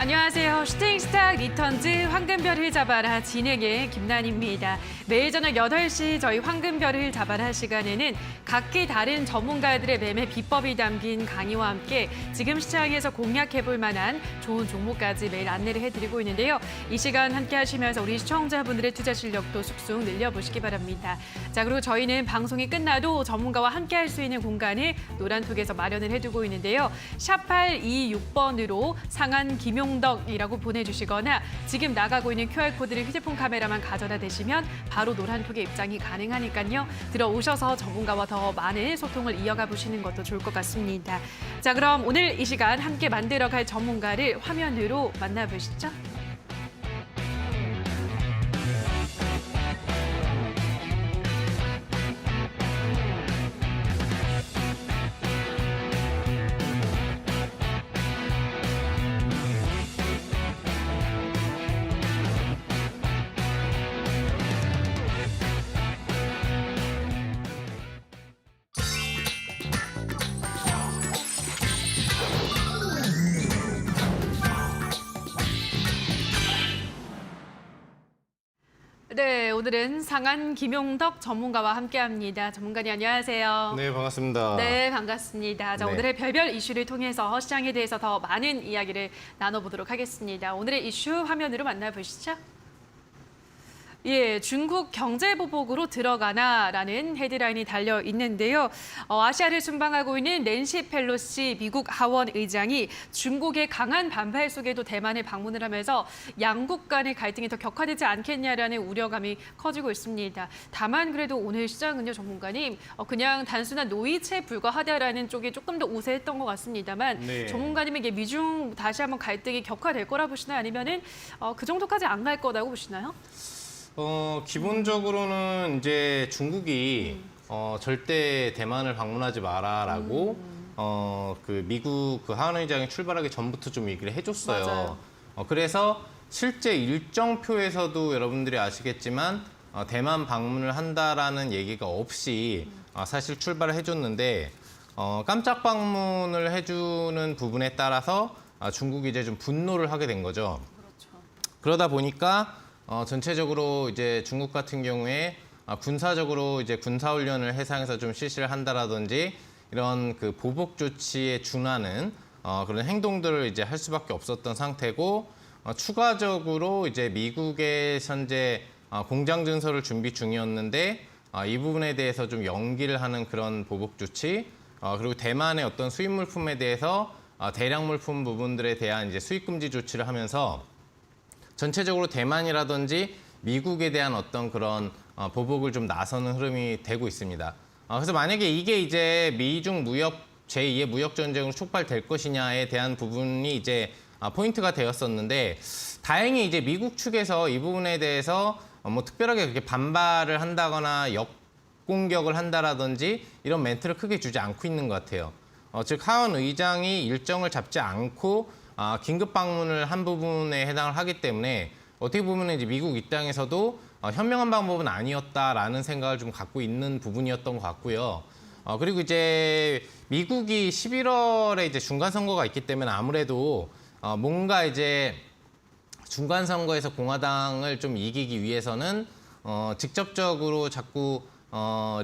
안녕하세요. 슈팅스타 리턴즈 황금별을 잡아라 진행의 김난입니다. 매일 저녁 8시 저희 황금별을 잡아라 시간에는 각기 다른 전문가들의 매매 비법이 담긴 강의와 함께 지금 시장에서 공략해볼 만한 좋은 종목까지 매일 안내를 해드리고 있는데요. 이 시간 함께 하시면서 우리 시청자분들의 투자 실력도 쑥쑥 늘려보시기 바랍니다. 자, 그리고 저희는 방송이 끝나도 전문가와 함께 할 수 있는 공간을 노란톡에서 마련을 해두고 있는데요. 샵 826번으로 상한 김용덕이라고 보내주시거나 지금 나가고 있는 QR코드를 휴대폰 카메라만 가져다 대시면 바로 노란톡에 입장이 가능하니까요. 들어오셔서 전문가와 더 많은 소통을 이어가 보시는 것도 좋을 것 같습니다. 자, 그럼 오늘 이 시간 함께 만들어갈 전문가를 화면으로 만나보시죠. 네, 오늘은 상한 김용덕 전문가와 함께합니다. 전문가님 안녕하세요. 네, 반갑습니다. 네, 반갑습니다. 자, 네. 오늘의 별별 이슈를 통해서 시장에 대해서 더 많은 이야기를 나눠보도록 하겠습니다. 오늘의 이슈 화면으로 만나보시죠. 예, 중국 경제 보복으로 들어가나라는 헤드라인이 달려 있는데요. 아시아를 순방하고 있는 낸시 펠로시 미국 하원 의장이 중국의 강한 반발 속에도 대만을 방문을 하면서 양국 간의 갈등이 더 격화되지 않겠냐라는 우려감이 커지고 있습니다. 다만 그래도 오늘 시장은요, 전문가님, 그냥 단순한 노이체에 불과하다라는 쪽이 조금 더 우세했던 것 같습니다만 네. 전문가님에게 미중 다시 한번 갈등이 격화될 거라 보시나요? 아니면은 그 정도까지 안 갈 거라고 보시나요? 기본적으로는 이제 중국이 절대 대만을 방문하지 마라라고 그 미국 그 하원 의장이 출발하기 전부터 좀 얘기를 해줬어요. 맞아요. 그래서 실제 일정표에서도 여러분들이 아시겠지만 대만 방문을 한다라는 얘기가 없이 사실 출발을 해줬는데 깜짝 방문을 해주는 부분에 따라서 중국이 이제 좀 분노를 하게 된 거죠. 그렇죠. 그러다 보니까 전체적으로 이제 중국 같은 경우에 군사적으로 이제 군사훈련을 해상에서 좀 실시를 한다라든지 이런 그 보복 조치에 준하는 그런 행동들을 이제 할 수밖에 없었던 상태고 추가적으로 이제 미국의 현재 공장 증설을 준비 중이었는데 이 부분에 대해서 좀 연기를 하는 그런 보복 조치 그리고 대만의 어떤 수입 물품에 대해서 대량 물품 부분들에 대한 이제 수입 금지 조치를 하면서 전체적으로 대만이라든지 미국에 대한 어떤 그런 보복을 좀 나서는 흐름이 되고 있습니다. 그래서 만약에 이게 이제 미중 무역 제2의 무역 전쟁으로 촉발될 것이냐에 대한 부분이 이제 포인트가 되었었는데 다행히 이제 미국 측에서 이 부분에 대해서 뭐 특별하게 그렇게 반발을 한다거나 역공격을 한다라든지 이런 멘트를 크게 주지 않고 있는 것 같아요. 즉 하원 의장이 일정을 잡지 않고 긴급 방문을 한 부분에 해당을 하기 때문에 어떻게 보면 이제 미국 입장에서도 현명한 방법은 아니었다라는 생각을 좀 갖고 있는 부분이었던 것 같고요. 그리고 이제 미국이 11월에 이제 중간 선거가 있기 때문에 아무래도 뭔가 이제 중간 선거에서 공화당을 좀 이기기 위해서는 직접적으로 자꾸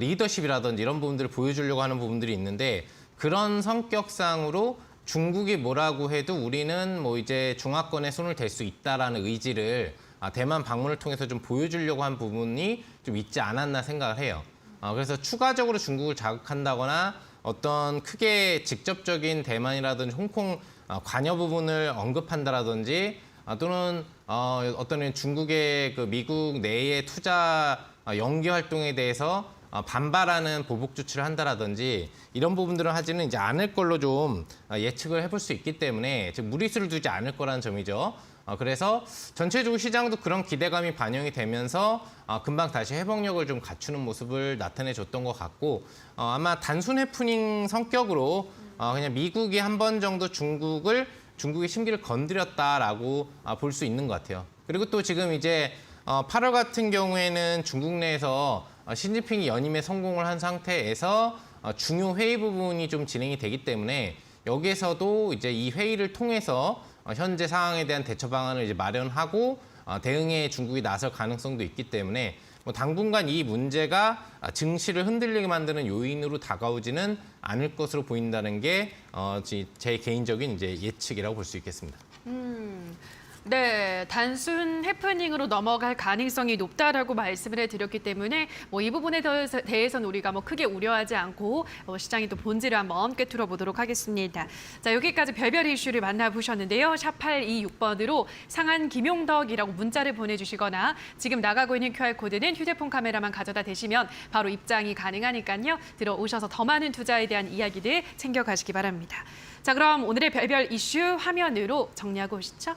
리더십이라든지 이런 부분들을 보여주려고 하는 부분들이 있는데 그런 성격상으로 중국이 뭐라고 해도 우리는 뭐 이제 중화권에 손을 댈 수 있다라는 의지를 대만 방문을 통해서 좀 보여주려고 한 부분이 좀 있지 않았나 생각을 해요. 그래서 추가적으로 중국을 자극한다거나 어떤 크게 직접적인 대만이라든지 홍콩 관여 부분을 언급한다라든지 또는 어떤 중국의 그 미국 내의 투자 연기 활동에 대해서 반발하는 보복 조치를 한다라든지 이런 부분들은 하지는 이제 않을 걸로 좀 예측을 해볼 수 있기 때문에 무리수를 두지 않을 거라는 점이죠. 그래서 전체적으로 시장도 그런 기대감이 반영이 되면서 금방 다시 회복력을 좀 갖추는 모습을 나타내줬던 것 같고 아마 단순 해프닝 성격으로 그냥 미국이 한 번 정도 중국의 심기를 건드렸다라고 볼 수 있는 것 같아요. 그리고 또 지금 이제 8월 같은 경우에는 중국 내에서 시진핑이 연임에 성공을 한 상태에서 중요 회의 부분이 좀 진행이 되기 때문에 여기에서도 이제 이 회의를 통해서 현재 상황에 대한 대처 방안을 이제 마련하고 대응에 중국이 나설 가능성도 있기 때문에 뭐 당분간 이 문제가 증시를 흔들리게 만드는 요인으로 다가오지는 않을 것으로 보인다는 게 제 개인적인 이제 예측이라고 볼 수 있겠습니다. 네, 단순 해프닝으로 넘어갈 가능성이 높다라고 말씀을 해드렸기 때문에 뭐 이 부분에 대해서는 우리가 뭐 크게 우려하지 않고 시장의 또 본질을 한번 꿰뚫어 보도록 하겠습니다. 자, 여기까지 별별 이슈를 만나보셨는데요. 샵 826번으로 상한 김용덕이라고 문자를 보내주시거나 지금 나가고 있는 QR코드는 휴대폰 카메라만 가져다 대시면 바로 입장이 가능하니까요. 들어오셔서 더 많은 투자에 대한 이야기들 챙겨가시기 바랍니다. 자, 그럼 오늘의 별별 이슈 화면으로 정리하고 오시죠.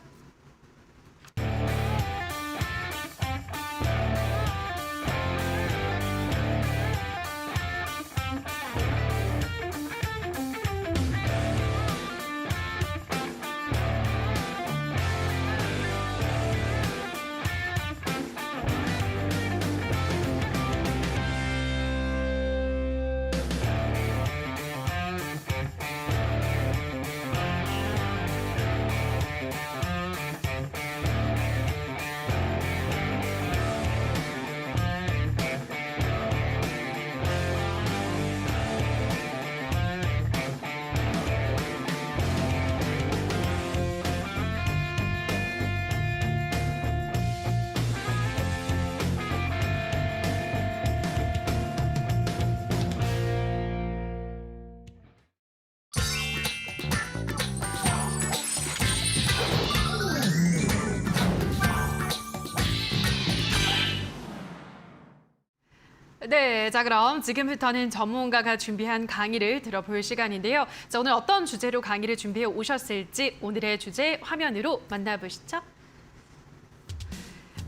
네, 자 그럼 지금부터는 전문가가 준비한 강의를 들어볼 시간인데요. 자, 오늘 어떤 주제로 강의를 준비해 오셨을지 오늘의 주제 화면으로 만나보시죠.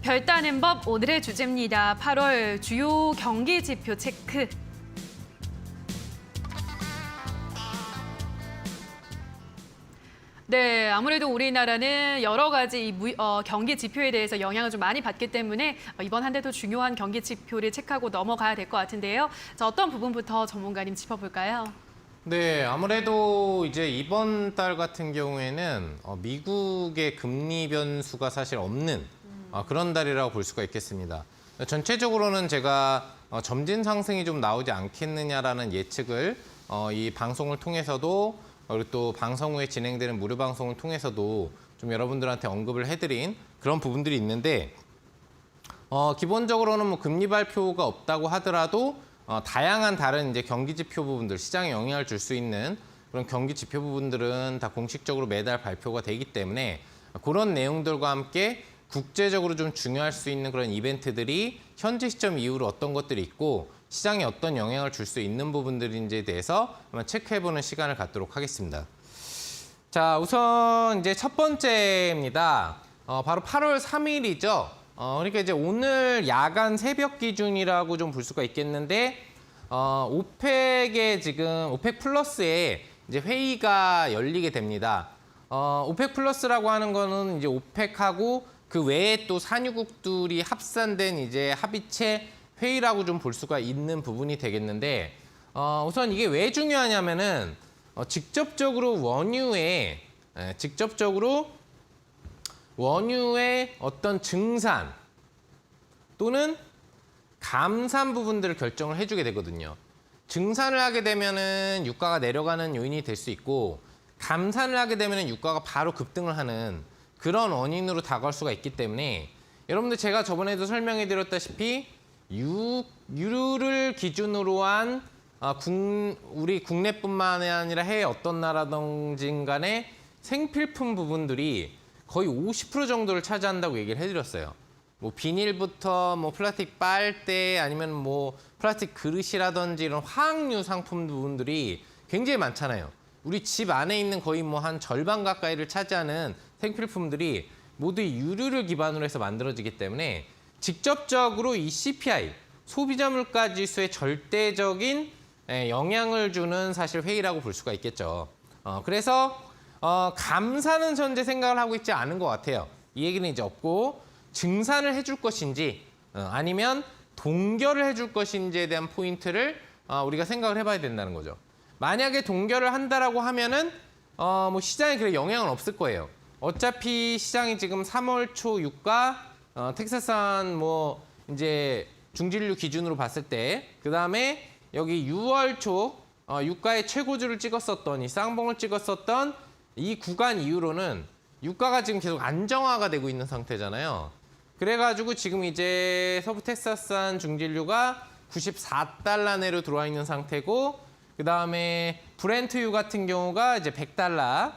별 따는 법 오늘의 주제입니다. 8월 주요 경기 지표 체크. 네, 아무래도 우리나라는 여러 가지 경기 지표에 대해서 영향을 좀 많이 받기 때문에 이번 한 해도 중요한 경기 지표를 체크하고 넘어가야 될 것 같은데요. 자, 어떤 부분부터 전문가님 짚어볼까요? 네, 아무래도 이제 이번 달 같은 경우에는 미국의 금리 변수가 사실 없는 그런 달이라고 볼 수가 있겠습니다. 전체적으로는 제가 점진 상승이 좀 나오지 않겠느냐라는 예측을 이 방송을 통해서도 그리고 또 방송 후에 진행되는 무료 방송을 통해서도 좀 여러분들한테 언급을 해드린 그런 부분들이 있는데 기본적으로는 뭐 금리 발표가 없다고 하더라도 다양한 다른 이제 경기 지표 부분들, 시장에 영향을 줄 수 있는 그런 경기 지표 부분들은 다 공식적으로 매달 발표가 되기 때문에 그런 내용들과 함께 국제적으로 좀 중요할 수 있는 그런 이벤트들이 현재 시점 이후로 어떤 것들이 있고 시장에 어떤 영향을 줄 수 있는 부분들인지에 대해서 한번 체크해보는 시간을 갖도록 하겠습니다. 자, 우선 이제 첫 번째입니다. 바로 8월 3일이죠. 그러니까 이제 오늘 야간 새벽 기준이라고 좀 볼 수가 있겠는데, 오펙의 지금 오펙 플러스에 이제 회의가 열리게 됩니다. 오펙 플러스라고 하는 거는 이제 오펙하고 그 외에 또 산유국들이 합산된 이제 합의체 회의라고 좀 볼 수가 있는 부분이 되겠는데, 우선 이게 왜 중요하냐면은 직접적으로 원유의 어떤 증산 또는 감산 부분들을 결정을 해주게 되거든요. 증산을 하게 되면은 유가가 내려가는 요인이 될 수 있고, 감산을 하게 되면은 유가가 바로 급등을 하는 그런 원인으로 다가올 수가 있기 때문에, 여러분들 제가 저번에도 설명해 드렸다시피 유류를 기준으로 한 우리 국내뿐만 아니라 해외 어떤 나라든지 간에 생필품 부분들이 거의 50% 정도를 차지한다고 얘기를 해드렸어요. 뭐 비닐부터 뭐 플라스틱 빨대 아니면 뭐 플라스틱 그릇이라든지 이런 화학류 상품 부분들이 굉장히 많잖아요. 우리 집 안에 있는 거의 뭐 한 절반 가까이를 차지하는 생필품들이 모두 유류를 기반으로 해서 만들어지기 때문에 직접적으로 이 CPI, 소비자 물가 지수에 절대적인 영향을 주는 사실 회의라고 볼 수가 있겠죠. 그래서 감산은 현재 생각을 하고 있지 않은 것 같아요. 이 얘기는 이제 없고, 증산을 해줄 것인지 아니면 동결을 해줄 것인지에 대한 포인트를 우리가 생각을 해봐야 된다는 거죠. 만약에 동결을 한다라고 하면은 뭐 시장에 그래 영향은 없을 거예요. 어차피 시장이 지금 3월 초 유가, 텍사스산 뭐 이제 중진류 기준으로 봤을 때, 그 다음에 여기 6월 초 유가의 최고주를 찍었었던 이 쌍봉을 찍었었던 이 구간 이후로는 유가가 지금 계속 안정화가 되고 있는 상태잖아요. 그래가지고 지금 이제 서부 텍사스산 중진류가 94달러 내로 들어와 있는 상태고, 그 다음에 브렌트유 같은 경우가 이제 100달러,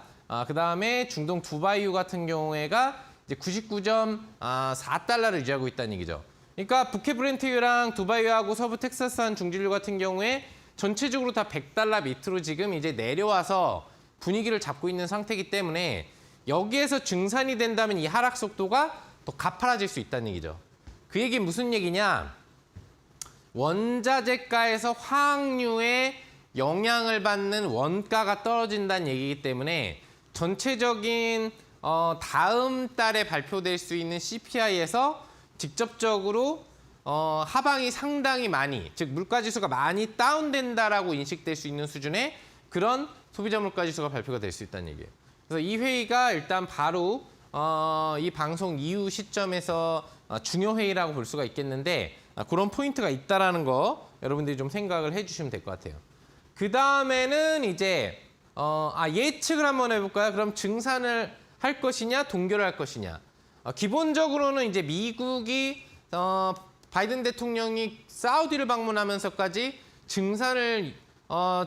그 다음에 중동 두바이유 같은 경우에가 이제 99.4달러를 유지하고 있다는 얘기죠. 그러니까 북해 브렌트유랑 두바이유하고 서부 텍사스산 중진류 같은 경우에 전체적으로 다 100달러 밑으로 지금 이제 내려와서 분위기를 잡고 있는 상태이기 때문에 여기에서 증산이 된다면 이 하락 속도가 더 가파라질 수 있다는 얘기죠. 그 얘기는 무슨 얘기냐? 원자재가에서 화학류에 영향을 받는 원가가 떨어진다는 얘기이기 때문에 전체적인 다음 달에 발표될 수 있는 CPI에서 직접적으로 하방이 상당히 많이, 즉 물가지수가 많이 다운된다라고 인식될 수 있는 수준의 그런 소비자 물가지수가 발표가 될 수 있다는 얘기예요. 그래서 이 회의가 일단 바로 이 방송 이후 시점에서 중요 회의라고 볼 수가 있겠는데, 그런 포인트가 있다라는 거 여러분들이 좀 생각을 해주시면 될 것 같아요. 그 다음에는 이제 예측을 한번 해볼까요? 그럼 증산을 할 것이냐, 동결을 할 것이냐. 기본적으로는 이제 미국이 바이든 대통령이 사우디를 방문하면서까지 증산을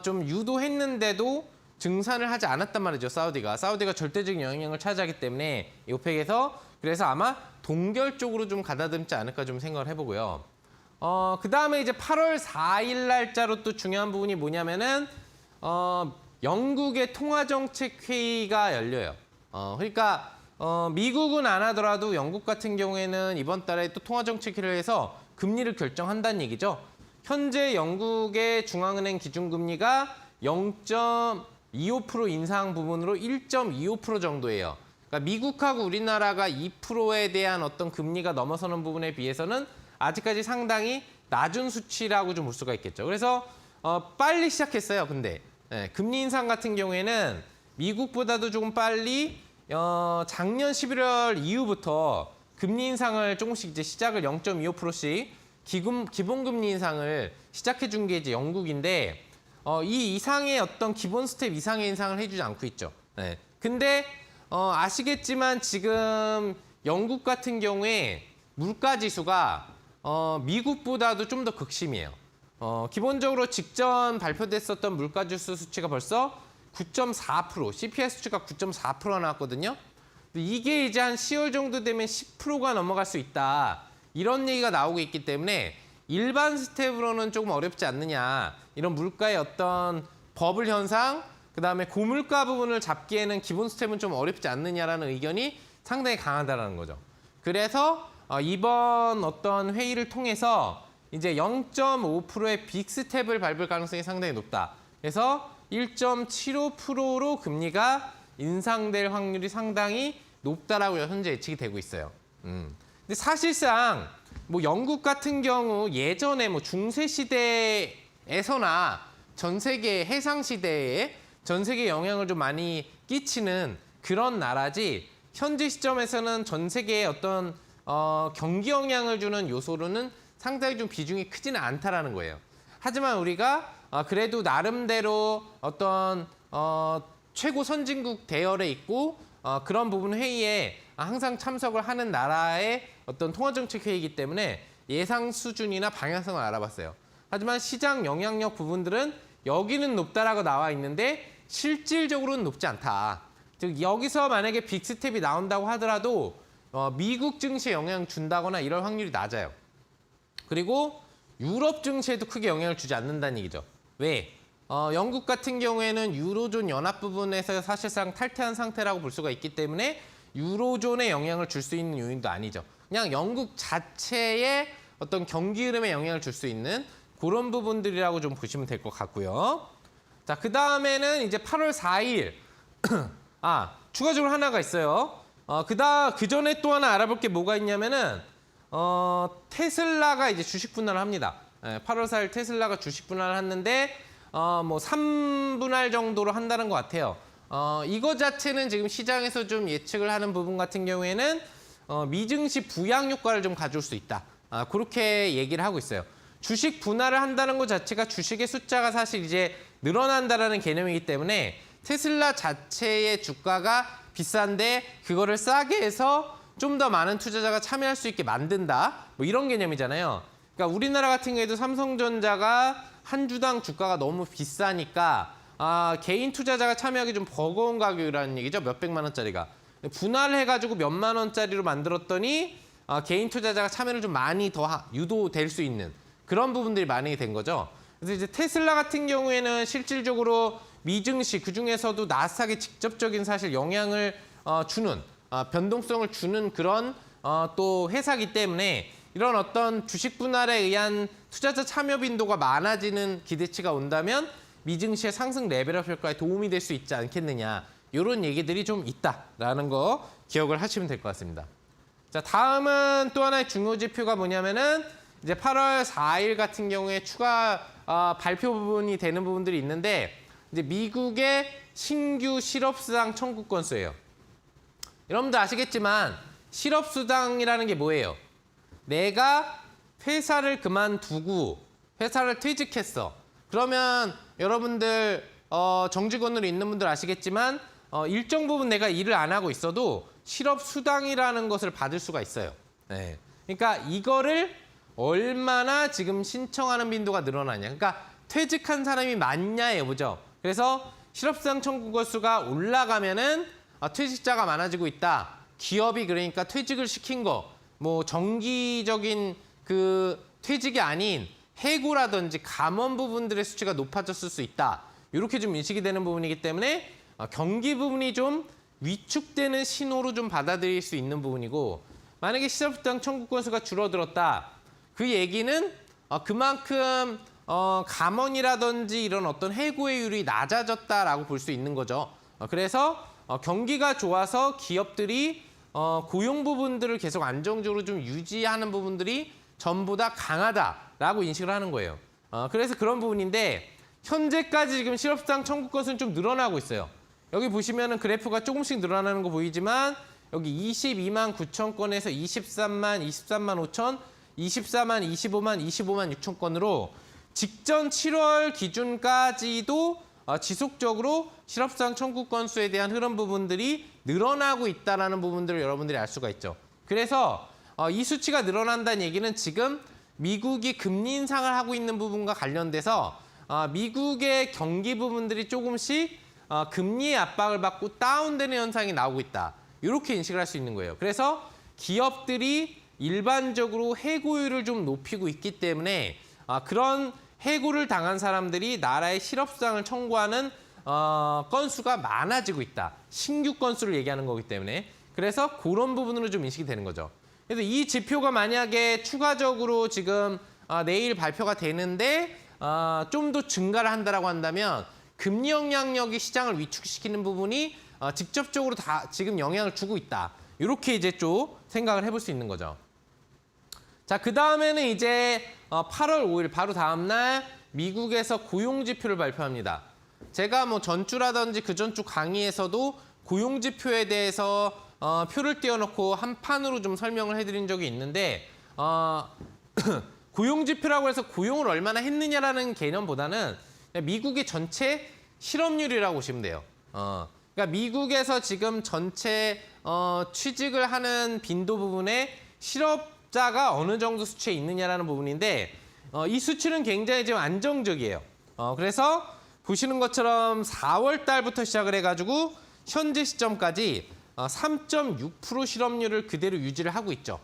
좀 유도했는데도 증산을 하지 않았단 말이죠. 사우디가 절대적인 영향력을 차지하기 때문에 이 오펙에서, 그래서 아마 동결 쪽으로 좀 가다듬지 않을까 좀 생각을 해보고요. 그 다음에 이제 8월 4일 날짜로 또 중요한 부분이 뭐냐면은 영국의 통화정책회의가 열려요. 그러니까 미국은 안 하더라도 영국 같은 경우에는 이번 달에 또 통화정책회의를 해서 금리를 결정한다는 얘기죠. 현재 영국의 중앙은행 기준금리가 0.25% 인상 부분으로 1.25% 정도예요. 그러니까 미국하고 우리나라가 2%에 대한 어떤 금리가 넘어서는 부분에 비해서는 아직까지 상당히 낮은 수치라고 좀 볼 수가 있겠죠. 그래서 빨리 시작했어요. 근데 금리 인상 같은 경우에는 미국보다도 조금 빨리 작년 11월 이후부터 금리 인상을 조금씩 이제 시작을 0.25%씩 기본금리 인상을 시작해 준 게 이제 영국인데, 이 이상의 어떤 기본 스텝 이상의 인상을 해주지 않고 있죠. 근데 아시겠지만 지금 영국 같은 경우에 물가 지수가 미국보다도 좀 더 극심해요. 기본적으로 직전 발표됐었던 물가 지수 수치가 벌써 9.4%, CPI 수치가 9.4%가 나왔거든요. 이게 이제 한 10월 정도 되면 10%가 넘어갈 수 있다. 이런 얘기가 나오고 있기 때문에 일반 스텝으로는 조금 어렵지 않느냐. 이런 물가의 어떤 버블 현상, 그다음에 고물가 부분을 잡기에는 기본 스텝은 좀 어렵지 않느냐라는 의견이 상당히 강하다는 거죠. 그래서 이번 어떤 회의를 통해서 이제 0.5%의 빅 스텝을 밟을 가능성이 상당히 높다. 그래서 1.75%로 금리가 인상될 확률이 상당히 높다라고 현재 예측이 되고 있어요. 근데 사실상 뭐 영국 같은 경우 예전에 뭐 중세 시대에서나 전 세계 해상 시대에 전 세계에 영향을 좀 많이 끼치는 그런 나라지, 현재 시점에서는 전 세계에 어떤 경기 영향을 주는 요소로는 상당히 좀 비중이 크지는 않다라는 거예요. 하지만 우리가 그래도 나름대로 어떤 최고 선진국 대열에 있고 그런 부분 회의에 항상 참석을 하는 나라의 어떤 통화정책 회의이기 때문에 예상 수준이나 방향성을 알아봤어요. 하지만 시장 영향력 부분들은 여기는 높다라고 나와 있는데 실질적으로는 높지 않다. 즉 여기서 만약에 빅스텝이 나온다고 하더라도 미국 증시에 영향을 준다거나 이럴 확률이 낮아요. 그리고 유럽 증시에도 크게 영향을 주지 않는다는 얘기죠. 왜? 영국 같은 경우에는 유로존 연합 부분에서 사실상 탈퇴한 상태라고 볼 수가 있기 때문에 유로존에 영향을 줄 수 있는 요인도 아니죠. 그냥 영국 자체의 어떤 경기 흐름에 영향을 줄 수 있는 그런 부분들이라고 좀 보시면 될 것 같고요. 자, 그 다음에는 이제 8월 4일. 추가적으로 하나가 있어요. 그 전에 또 하나 알아볼 게 뭐가 있냐면은, 테슬라가 이제 주식 분할을 합니다. 8월 4일 테슬라가 주식 분할을 했는데, 뭐 3분할 정도로 한다는 것 같아요. 이거 자체는 지금 시장에서 좀 예측을 하는 부분 같은 경우에는 미증시 부양 효과를 좀 가져올 수 있다. 그렇게 얘기를 하고 있어요. 주식 분할을 한다는 것 자체가 주식의 숫자가 사실 이제 늘어난다라는 개념이기 때문에 테슬라 자체의 주가가 비싼데 그거를 싸게 해서 좀 더 많은 투자자가 참여할 수 있게 만든다. 뭐 이런 개념이잖아요. 그러니까 우리나라 같은 경우에도 삼성전자가 한 주당 주가가 너무 비싸니까 개인 투자자가 참여하기 좀 버거운 가격이라는 얘기죠. 몇백만 원짜리가. 분할을 해가지고 몇만 원짜리로 만들었더니 개인 투자자가 참여를 좀 많이 더 유도될 수 있는 그런 부분들이 많이 된 거죠. 그래서 이제 테슬라 같은 경우에는 실질적으로 미증시 그중에서도 나스닥에 직접적인 사실 영향을 주는 변동성을 주는 그런 또 회사이기 때문에 이런 어떤 주식 분할에 의한 투자자 참여 빈도가 많아지는 기대치가 온다면 미증시의 상승 레벨업 효과에 도움이 될 수 있지 않겠느냐. 이런 얘기들이 좀 있다라는 거 기억을 하시면 될 것 같습니다. 자, 다음은 또 하나의 중요 지표가 뭐냐면은 이제 8월 4일 같은 경우에 추가 발표 부분이 되는 부분들이 있는데 이제 미국의 신규 실업수당 청구 건수예요. 여러분들 아시겠지만 실업수당이라는 게 뭐예요? 내가 회사를 그만두고 회사를 퇴직했어. 그러면 여러분들 정직원으로 있는 분들 아시겠지만 일정 부분 내가 일을 안 하고 있어도 실업수당이라는 것을 받을 수가 있어요. 네. 그러니까 이거를 얼마나 지금 신청하는 빈도가 늘어나냐. 그러니까 퇴직한 사람이 많냐 여보죠. 그래서 실업수당 청구 건수가 올라가면은 퇴직자가 많아지고 있다. 기업이 그러니까 퇴직을 시킨 거, 뭐 정기적인 그 퇴직이 아닌 해고라든지 감원 부분들의 수치가 높아졌을 수 있다. 이렇게 좀 인식이 되는 부분이기 때문에 경기 부분이 좀 위축되는 신호로 좀 받아들일 수 있는 부분이고 만약에 실업수당 청구 건수가 줄어들었다. 그 얘기는 그만큼 감원이라든지 이런 어떤 해고의율이 낮아졌다라고 볼 수 있는 거죠. 그래서 경기가 좋아서 기업들이 고용 부분들을 계속 안정적으로 좀 유지하는 부분들이 전부 다 강하다라고 인식을 하는 거예요. 그래서 그런 부분인데 현재까지 지금 실업수당 청구 건수는 좀 늘어나고 있어요. 여기 보시면은 그래프가 조금씩 늘어나는 거 보이지만 여기 22만 9천 건에서 23만, 23만 5천, 24만, 25만, 25만 6천 건으로 직전 7월 기준까지도 지속적으로 실업수당 청구 건수에 대한 흐름 부분들이 늘어나고 있다는 부분들을 여러분들이 알 수가 있죠. 그래서 이 수치가 늘어난다는 얘기는 지금 미국이 금리 인상을 하고 있는 부분과 관련돼서 미국의 경기 부분들이 조금씩 금리의 압박을 받고 다운되는 현상이 나오고 있다. 이렇게 인식을 할 수 있는 거예요. 그래서 기업들이 일반적으로 해고율을 좀 높이고 있기 때문에 그런 해고를 당한 사람들이 나라의 실업수당을 청구하는 건수가 많아지고 있다. 신규 건수를 얘기하는 거기 때문에. 그래서 그런 부분으로 좀 인식이 되는 거죠. 그래서 이 지표가 만약에 추가적으로 지금 내일 발표가 되는데 좀 더 증가를 한다라고 한다면 금리 영향력이 시장을 위축시키는 부분이 직접적으로 다 지금 영향을 주고 있다. 이렇게 이제 좀 생각을 해볼 수 있는 거죠. 자, 그 다음에는 이제 8월 5일 바로 다음 날 미국에서 고용지표를 발표합니다. 제가 뭐 전주라든지 그 전주 강의에서도 고용지표에 대해서 표를 띄워놓고 한 판으로 좀 설명을 해드린 적이 있는데 고용지표라고 해서 고용을 얼마나 했느냐라는 개념보다는 미국의 전체 실업률이라고 보시면 돼요. 그러니까 미국에서 지금 전체 취직을 하는 빈도 부분에 실업자가 어느 정도 수치에 있느냐라는 부분인데 이 수치는 굉장히 지금 안정적이에요. 그래서 보시는 것처럼 4월 달부터 시작을 해가지고 현재 시점까지 3.6% 실업률을 그대로 유지를 하고 있죠.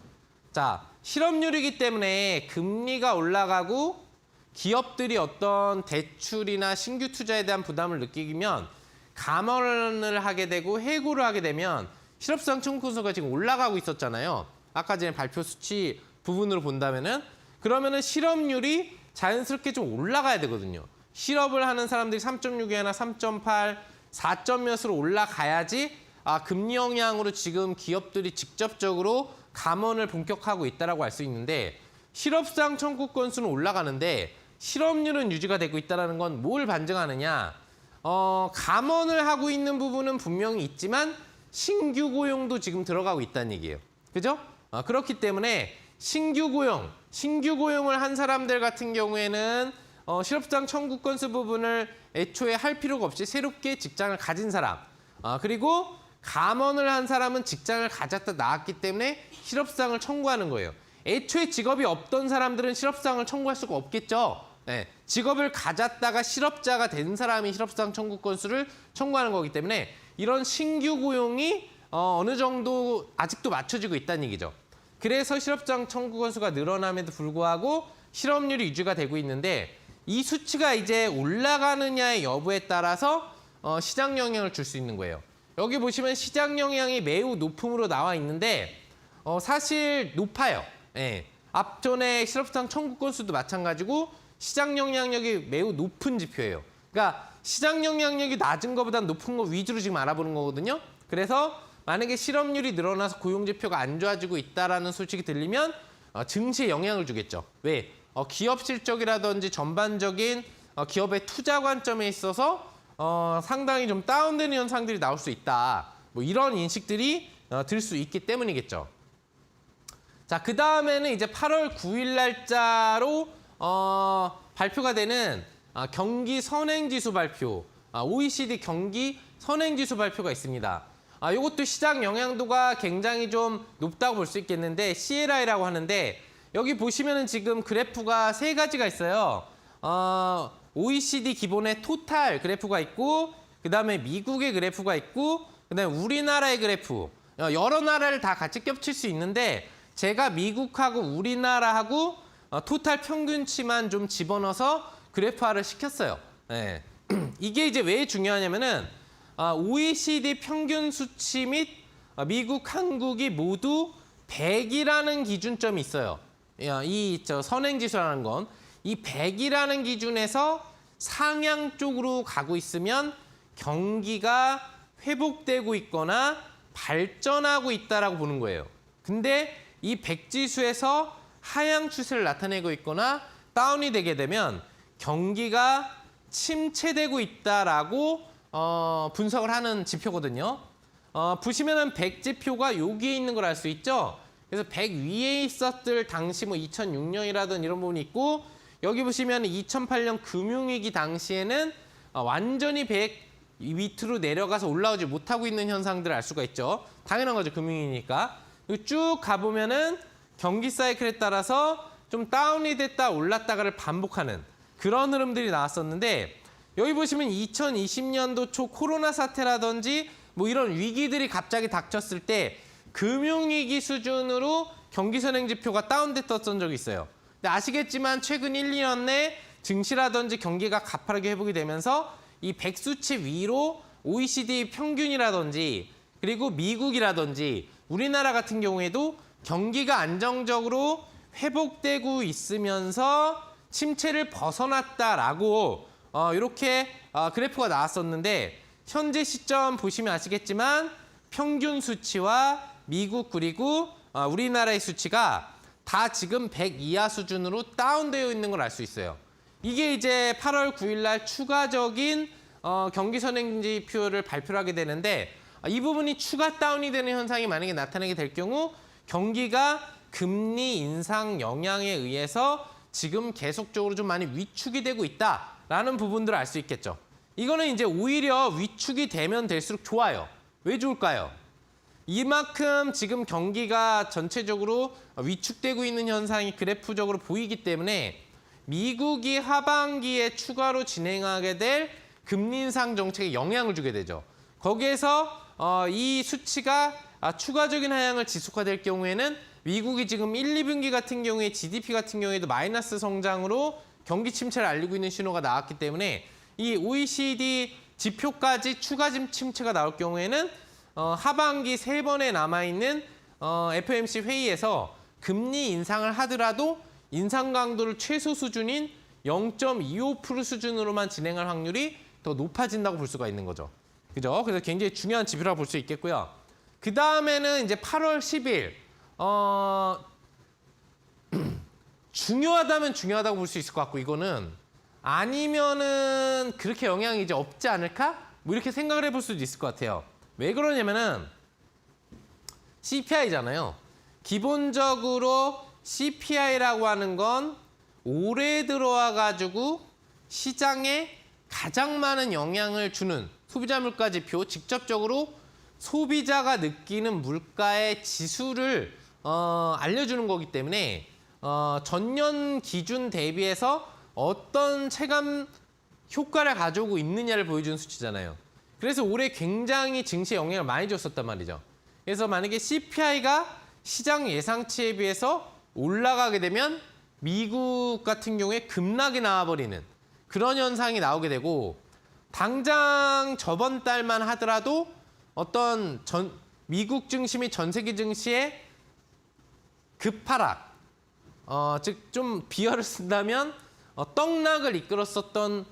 자, 실업률이기 때문에 금리가 올라가고 기업들이 어떤 대출이나 신규 투자에 대한 부담을 느끼면 감원을 하게 되고 해고를 하게 되면 실업수당 청구 건수가 지금 올라가고 있었잖아요. 아까 전에 발표 수치 부분으로 본다면은 그러면은 실업률이 자연스럽게 좀 올라가야 되거든요. 실업을 하는 사람들이 3.6이 아니라 3.8, 4.몇으로 올라가야지 금리 영향으로 지금 기업들이 직접적으로 감원을 본격화하고 있다라고 알 수 있는데 실업수당 청구 건수는 올라가는데 실업률은 유지가 되고 있다는 건 뭘 반증하느냐? 감원을 하고 있는 부분은 분명히 있지만 신규 고용도 지금 들어가고 있다는 얘기예요. 그죠? 그렇기 때문에 신규 고용을 한 사람들 같은 경우에는 실업장 청구 건수 부분을 애초에 할 필요가 없이 새롭게 직장을 가진 사람, 그리고 감원을 한 사람은 직장을 가졌다 나왔기 때문에 실업상을 청구하는 거예요. 애초에 직업이 없던 사람들은 실업상을 청구할 수가 없겠죠. 네, 직업을 가졌다가 실업자가 된 사람이 실업상 청구 건수를 청구하는 거기 때문에 이런 신규 고용이 어느 정도 아직도 맞춰지고 있다는 얘기죠. 그래서 실업장 청구 건수가 늘어남에도 불구하고 실업률이 유지가 되고 있는데 이 수치가 이제 올라가느냐의 여부에 따라서 시장 영향을 줄 수 있는 거예요. 여기 보시면 시장 영향이 매우 높음으로 나와 있는데 사실 높아요. 예. 앞전에 실업장 청구 건수도 마찬가지고 시장 영향력이 매우 높은 지표예요. 그러니까 시장 영향력이 낮은 것보다 높은 거 위주로 지금 알아보는 거거든요. 그래서 만약에 실업률이 늘어나서 고용 지표가 안 좋아지고 있다라는 소식이 들리면 증시에 영향을 주겠죠. 왜? 기업 실적이라든지 전반적인 기업의 투자 관점에 있어서 상당히 좀 다운되는 현상들이 나올 수 있다. 뭐 이런 인식들이 들 수 있기 때문이겠죠. 자, 그 다음에는 이제 8월 9일 날짜로 발표가 되는 경기 선행지수 발표, OECD 경기 선행지수 발표가 있습니다. 이것도 시장 영향도가 굉장히 좀 높다고 볼 수 있겠는데 CLI라고 하는데 여기 보시면은 지금 그래프가 세 가지가 있어요. OECD 기본의 토탈 그래프가 있고 그다음에 미국의 그래프가 있고 그다음에 우리나라의 그래프. 여러 나라를 다 같이 겹칠 수 있는데 제가 미국하고 우리나라하고 토탈 평균치만 좀 집어넣어서 그래프화를 시켰어요. 네. 이게 이제 왜 중요하냐면은 OECD 평균 수치 및 미국, 한국이 모두 100이라는 기준점이 있어요. 이 선행지수라는 건 이 100이라는 기준에서 상향 쪽으로 가고 있으면 경기가 회복되고 있거나 발전하고 있다라고 보는 거예요. 근데 이 100지수에서 하향 추세를 나타내고 있거나 다운이 되게 되면 경기가 침체되고 있다라고 분석을 하는 지표거든요. 보시면은 100지표가 여기에 있는 걸 알 수 있죠. 그래서 100 위에 있었을 당시 뭐 2006년이라든 이런 부분이 있고 여기 보시면 2008년 금융위기 당시에는 완전히 100 밑으로 내려가서 올라오지 못하고 있는 현상들을 알 수가 있죠. 당연한 거죠. 금융위기니까. 쭉 가보면은 경기 사이클에 따라서 좀 다운이 됐다 올랐다가를 반복하는 그런 흐름들이 나왔었는데 여기 보시면 2020년도 초 코로나 사태라든지 뭐 이런 위기들이 갑자기 닥쳤을 때 금융위기 수준으로 경기선행지표가 다운됐던 적이 있어요. 근데 아시겠지만 최근 1, 2년 내 증시라든지 경기가 가파르게 회복이 되면서 이 100수치 위로 OECD 평균이라든지 그리고 미국이라든지 우리나라 같은 경우에도 경기가 안정적으로 회복되고 있으면서 침체를 벗어났다라고 이렇게 그래프가 나왔었는데 현재 시점 보시면 아시겠지만 평균 수치와 미국 그리고 우리나라의 수치가 다 지금 100 이하 수준으로 다운되어 있는 걸 알 수 있어요. 이게 이제 8월 9일 날 추가적인 경기 선행지표를 발표를 하게 되는데 이 부분이 추가 다운이 되는 현상이 만약에 나타나게 될 경우 경기가 금리 인상 영향에 의해서 지금 계속적으로 좀 많이 위축이 되고 있다라는 부분들을 알 수 있겠죠. 이거는 이제 오히려 위축이 되면 될수록 좋아요. 왜 좋을까요? 이만큼 지금 경기가 전체적으로 위축되고 있는 현상이 그래프적으로 보이기 때문에 미국이 하반기에 추가로 진행하게 될 금리 인상 정책에 영향을 주게 되죠. 거기에서 이 수치가 추가적인 하향을 지속화될 경우에는 미국이 지금 1, 2분기 같은 경우에 GDP 같은 경우에도 마이너스 성장으로 경기 침체를 알리고 있는 신호가 나왔기 때문에 이 OECD 지표까지 추가 침체가 나올 경우에는 하반기 3번에 남아있는 FOMC 회의에서 금리 인상을 하더라도 인상 강도를 최소 수준인 0.25% 수준으로만 진행할 확률이 더 높아진다고 볼 수가 있는 거죠. 그죠? 그래서 굉장히 중요한 지표라고 볼 수 있겠고요. 그 다음에는 이제 8월 10일 중요하다면 중요하다고 볼 수 있을 것 같고 이거는 아니면은 그렇게 영향이 이제 없지 않을까? 뭐 이렇게 생각을 해볼 수도 있을 것 같아요. 왜 그러냐면은 CPI잖아요. 기본적으로 CPI라고 하는 건 올해 들어와 가지고 시장에 가장 많은 영향을 주는 소비자 물가 지표, 직접적으로 소비자가 느끼는 물가의 지수를 알려주는 거기 때문에 전년 기준 대비해서 어떤 체감 효과를 가져오고 있느냐를 보여주는 수치잖아요. 그래서 올해 굉장히 증시에 영향을 많이 줬었단 말이죠. 그래서 만약에 CPI가 시장 예상치에 비해서 올라가게 되면 미국 같은 경우에 급락이 나와버리는 그런 현상이 나오게 되고, 당장 저번 달만 하더라도 어떤 미국 증시 및 전 세계 증시의 급하락, 즉 좀 비열을 쓴다면 떡락을 이끌었었던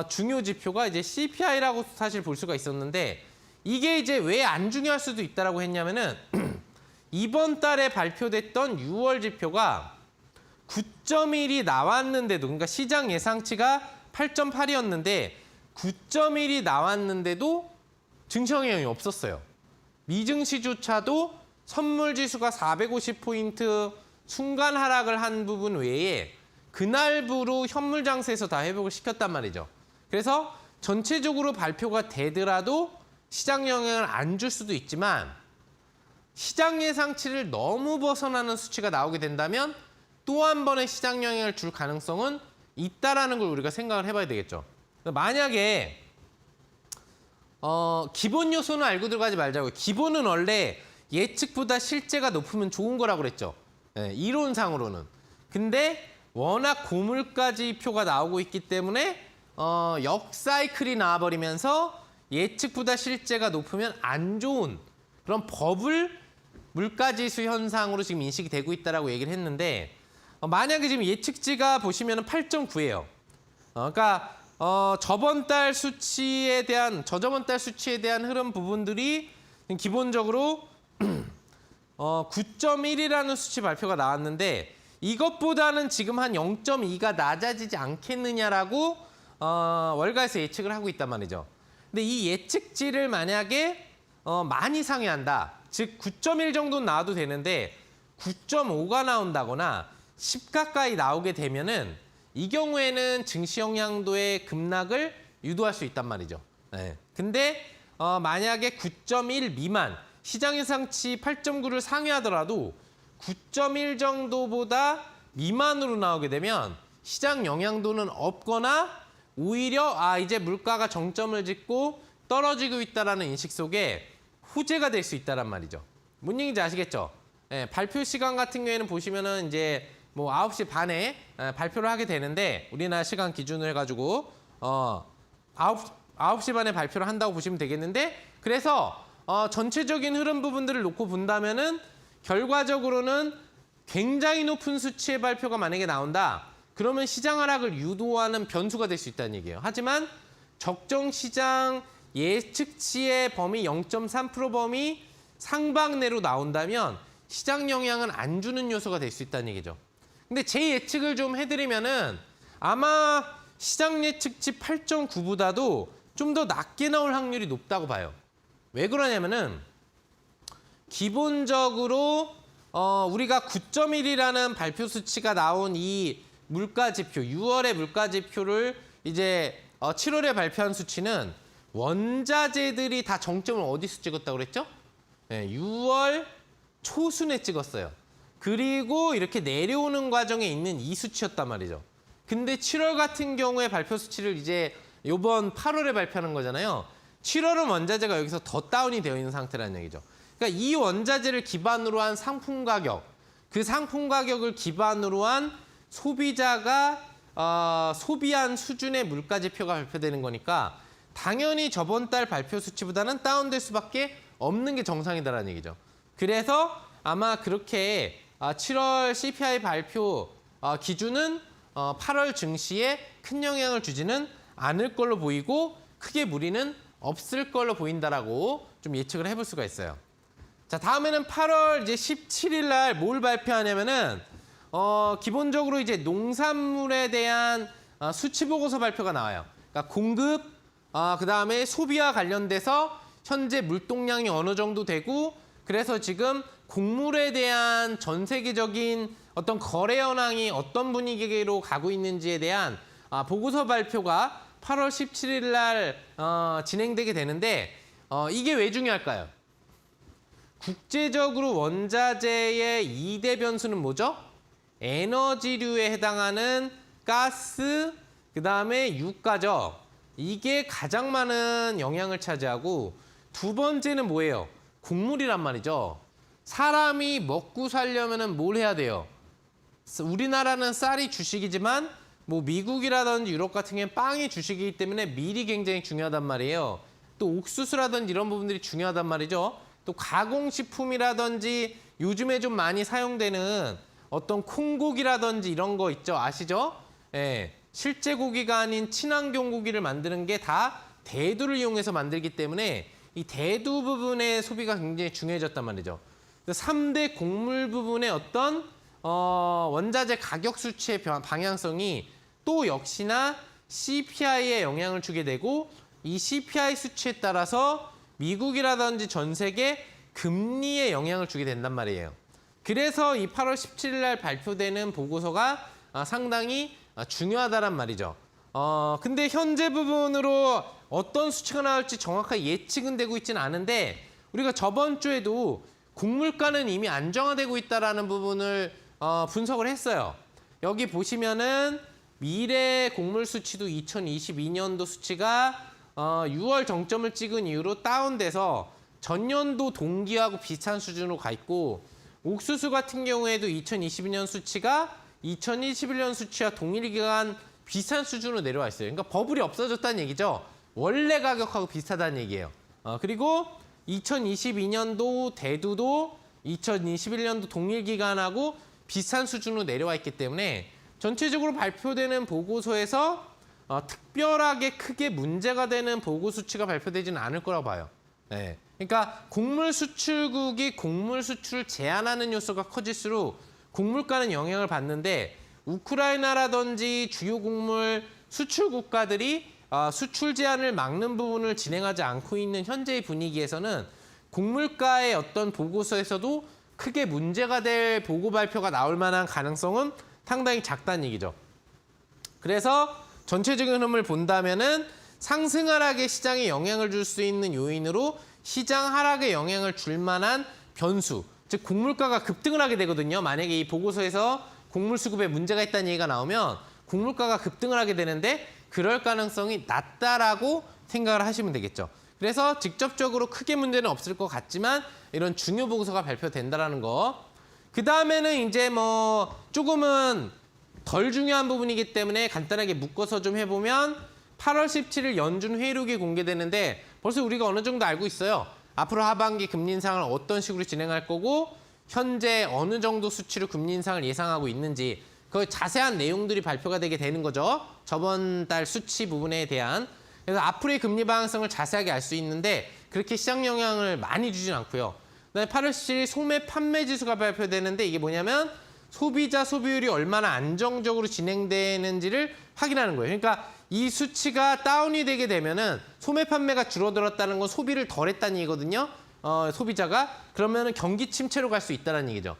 중요 지표가 이제 CPI라고 사실 볼 수가 있었는데, 이게 이제 왜 안 중요할 수도 있다라고 했냐면은 이번 달에 발표됐던 6월 지표가 9.1이 나왔는데도, 그러니까 시장 예상치가 8.8이었는데 9.1이 나왔는데도 증시 영향이 없었어요. 미증시조차도 선물 지수가 450포인트 순간 하락을 한 부분 외에 그날부로 현물 장세에서 다 회복을 시켰단 말이죠. 그래서 전체적으로 발표가 되더라도 시장 영향을 안 줄 수도 있지만, 시장 예상치를 너무 벗어나는 수치가 나오게 된다면 또 한 번의 시장 영향을 줄 가능성은 있다라는 걸 우리가 생각을 해봐야 되겠죠. 만약에 기본 요소는 알고 들어가지 말자고요. 기본은 원래 예측보다 실제가 높으면 좋은 거라고 그랬죠. 네, 이론상으로는. 근데 워낙 고물가 지표가 나오고 있기 때문에 역사이클이 나와버리면서 예측보다 실제가 높으면 안 좋은 그런 버블 물가지수 현상으로 지금 인식이 되고 있다라고 얘기를 했는데, 만약에 지금 예측치가 보시면 8.9예요. 그러니까 저저번 달 수치에 대한 흐름 부분들이 기본적으로 9.1이라는 수치 발표가 나왔는데, 이것보다는 지금 한 0.2가 낮아지지 않겠느냐라고 월가에서 예측을 하고 있단 말이죠. 근데 이 예측치를 만약에 많이 상회한다. 즉 9.1 정도는 나와도 되는데 9.5가 나온다거나 10 가까이 나오게 되면은 이 경우에는 증시 영향도의 급락을 유도할 수 있단 말이죠. 네. 근데 만약에 9.1 미만, 시장 예상치 8.9를 상회하더라도 9.1 정도보다 미만으로 나오게 되면 시장 영향도는 없거나 오히려 이제 물가가 정점을 찍고 떨어지고 있다라는 인식 속에 호재가 될 수 있다란 말이죠. 뭔 얘기인지 아시겠죠? 네, 발표 시간 같은 경우에는 보시면은 이제 뭐 9시 반에 발표를 하게 되는데, 우리나라 시간 기준으로 해가지고 9시 반에 발표를 한다고 보시면 되겠는데, 그래서 전체적인 흐름 부분들을 놓고 본다면은 결과적으로는 굉장히 높은 수치의 발표가 만약에 나온다. 그러면 시장 하락을 유도하는 변수가 될 수 있다는 얘기예요. 하지만 적정 시장 예측치의 범위 0.3% 범위 상방 내로 나온다면 시장 영향은 안 주는 요소가 될 수 있다는 얘기죠. 근데 제 예측을 좀 해드리면은 아마 시장 예측치 8.9보다도 좀 더 낮게 나올 확률이 높다고 봐요. 왜 그러냐면은 기본적으로 우리가 9.1이라는 발표 수치가 나온 이 물가 지표, 6월의 물가 지표를 이제 7월에 발표한 수치는 원자재들이 다 정점을 어디서 찍었다고 그랬죠? 네, 6월 초순에 찍었어요. 그리고 이렇게 내려오는 과정에 있는 이 수치였단 말이죠. 근데 7월 같은 경우에 발표 수치를 이제 이번 8월에 발표하는 거잖아요. 7월은 원자재가 여기서 더 다운이 되어 있는 상태라는 얘기죠. 그러니까 이 원자재를 기반으로 한 상품 가격, 그 상품 가격을 기반으로 한 소비자가 소비한 수준의 물가 지표가 발표되는 거니까 당연히 저번 달 발표 수치보다는 다운될 수밖에 없는 게 정상이다라는 얘기죠. 그래서 아마 그렇게 7월 CPI 발표 기준은 8월 증시에 큰 영향을 주지는 않을 걸로 보이고 크게 무리는 없을 걸로 보인다라고 좀 예측을 해볼 수가 있어요. 자, 다음에는 8월 이제 17일 날 뭘 발표하냐면은 기본적으로 이제 농산물에 대한 수치 보고서 발표가 나와요. 그러니까 공급, 그다음에 소비와 관련돼서 현재 물동량이 어느 정도 되고 그래서 지금 곡물에 대한 전 세계적인 어떤 거래 현황이 어떤 분위기로 가고 있는지에 대한 보고서 발표가 8월 17일 날 진행되게 되는데 이게 왜 중요할까요? 국제적으로 원자재의 2대 변수는 뭐죠? 에너지류에 해당하는 가스, 그다음에 유가죠. 이게 가장 많은 영향을 차지하고 두 번째는 뭐예요? 곡물이란 말이죠. 사람이 먹고 살려면은 뭘 해야 돼요? 우리나라는 쌀이 주식이지만 뭐 미국이라든지 유럽 같은 경우는 빵이 주식이기 때문에 밀이 굉장히 중요하단 말이에요. 또 옥수수라든지 이런 부분들이 중요하단 말이죠. 또 가공식품이라든지 요즘에 좀 많이 사용되는 어떤 콩고기라든지 이런 거 있죠. 아시죠? 예, 실제 고기가 아닌 친환경 고기를 만드는 게 다 대두를 이용해서 만들기 때문에 이 대두 부분의 소비가 굉장히 중요해졌단 말이죠. 3대 곡물 부분의 어떤 원자재 가격 수치의 방향성이 또 역시나 CPI에 영향을 주게 되고 이 CPI 수치에 따라서 미국이라든지 전 세계 금리에 영향을 주게 된단 말이에요. 그래서 이 8월 17일 날 발표되는 보고서가 상당히 중요하다란 말이죠. 근데 현재 부분으로 어떤 수치가 나올지 정확하게 예측은 되고 있지는 않은데 우리가 저번 주에도 곡물가는 이미 안정화되고 있다라는 부분을 분석을 했어요. 여기 보시면은 미래 곡물 수치도 2022년도 수치가 6월 정점을 찍은 이후로 다운돼서 전년도 동기하고 비슷한 수준으로 가 있고 옥수수 같은 경우에도 2022년 수치가 2021년 수치와 동일 기간 비슷한 수준으로 내려와 있어요. 그러니까 버블이 없어졌다는 얘기죠. 원래 가격하고 비슷하다는 얘기예요. 그리고 2022년도 대두도 2021년도 동일 기간하고 비슷한 수준으로 내려와 있기 때문에 전체적으로 발표되는 보고서에서 특별하게 크게 문제가 되는 보고 수치가 발표되지는 않을 거라고 봐요. 네. 그러니까 곡물 수출국이 곡물 수출을 제한하는 요소가 커질수록 곡물가는 영향을 받는데 우크라이나라든지 주요 곡물 수출 국가들이 수출 제한을 막는 부분을 진행하지 않고 있는 현재의 분위기에서는 곡물가의 어떤 보고서에서도 크게 문제가 될 보고 발표가 나올 만한 가능성은 상당히 작다는 얘기죠. 그래서 전체적인 흐름을 본다면은 상승 하락에 시장에 영향을 줄 수 있는 요인으로 시장 하락에 영향을 줄 만한 변수, 즉 곡물가가 급등을 하게 되거든요. 만약에 이 보고서에서 곡물 수급에 문제가 있다는 얘기가 나오면 곡물가가 급등을 하게 되는데 그럴 가능성이 낮다라고 생각을 하시면 되겠죠. 그래서 직접적으로 크게 문제는 없을 것 같지만 이런 중요 보고서가 발표된다라는 거. 그 다음에는 이제 뭐 조금은 덜 중요한 부분이기 때문에 간단하게 묶어서 좀 해보면 8월 17일 연준 회의록이 공개되는데 벌써 우리가 어느 정도 알고 있어요. 앞으로 하반기 금리 인상을 어떤 식으로 진행할 거고 현재 어느 정도 수치로 금리 인상을 예상하고 있는지 그 자세한 내용들이 발표가 되게 되는 거죠. 저번 달 수치 부분에 대한. 그래서 앞으로의 금리 방향성을 자세하게 알 수 있는데 그렇게 시장 영향을 많이 주진 않고요. 그다음에 8월 17일 소매 판매 지수가 발표되는데 이게 뭐냐면 소비자 소비율이 얼마나 안정적으로 진행되는지를 확인하는 거예요. 그러니까 이 수치가 다운이 되게 되면은 소매 판매가 줄어들었다는 건 소비를 덜 했다는 얘기거든요. 소비자가. 그러면은 경기 침체로 갈 수 있다는 얘기죠.